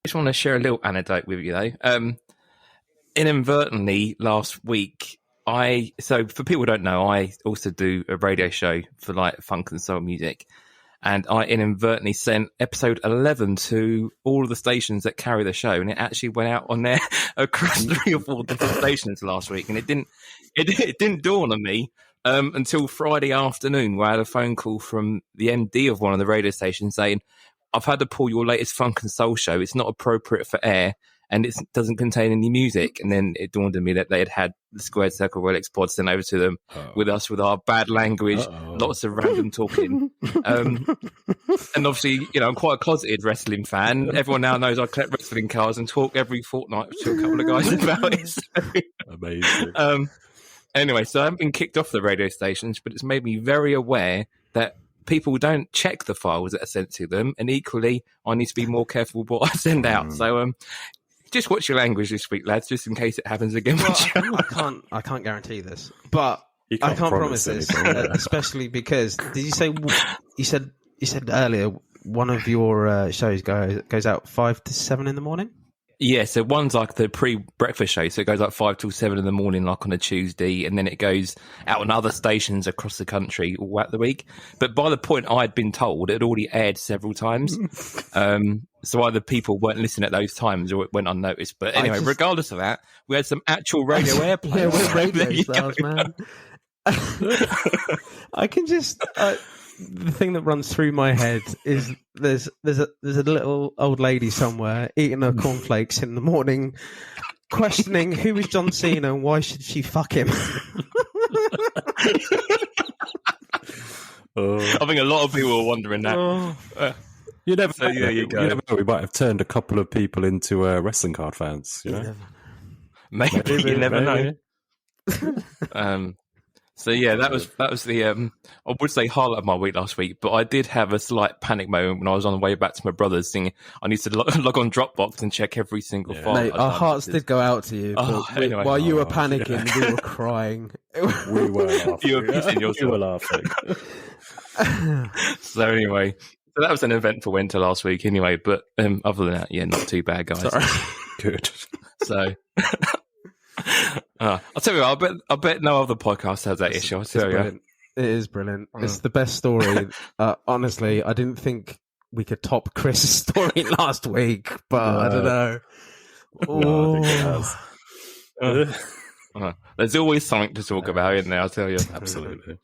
just want to share a little anecdote with you, though. Inadvertently, last week, so for people who don't know, I also do a radio show for like funk and soul music. And I inadvertently sent episode 11 to all of the stations that carry the show, and it actually went out on there across 3 or 4 different stations last week. And it didn't dawn on me until Friday afternoon, where I had a phone call from the MD of one of the radio stations saying, "I've had to pull your latest funk and soul show. It's not appropriate for air, and it doesn't contain any music." And then it dawned on me that they had the Squared Circle Relics pod sent over to them with our bad language, lots of random talking. And obviously, I'm quite a closeted wrestling fan. Everyone now knows I collect wrestling cards and talk every fortnight to a couple of guys about it. So, amazing. Anyway, so I haven't been kicked off the radio stations, but it's made me very aware that people don't check the files that are sent to them. And equally, I need to be more careful with what I send out. So, just watch your language this week, lads, just in case it happens again. Well, I can't guarantee this, but I can't promise this, especially because did you say you said earlier one of your shows goes out 5 to 7 in the morning? Yeah, so one's like the pre-breakfast show, so it goes like 5 till 7 in the morning, like on a Tuesday, and then it goes out on other stations across the country all out the week. But by the point I'd been told, it had already aired several times. So either people weren't listening at those times or it went unnoticed. But anyway, regardless of that, we had some actual radio airplay. Yeah, we're radio stars, man. I can just... the thing that runs through my head is there's a little old lady somewhere eating her cornflakes in the morning, questioning who is John Cena and why should she fuck him. I think a lot of people are wondering that. You never know. There you go. You never know. We might have turned a couple of people into wrestling card fans. Maybe you never know. So yeah, that was the I would say highlight of my week last week, but I did have a slight panic moment when I was on the way back to my brother's, thinking I need to log on Dropbox and check every single file. Mate, our hearts did go out to you. Anyway. While you were panicking, we were crying. We were laughing. You were pissing yourself. You were laughing. So anyway, so that was an eventful winter last week. Anyway, but other than that, yeah, not too bad, guys. Sorry. Good. So. I'll tell you what, I bet no other podcast has that issue. I'll tell you. It is brilliant. It's the best story. Honestly, I didn't think we could top Chris's story last week, but I don't know. No, I think it has. There's always something to talk about, isn't there? I'll tell you. Absolutely.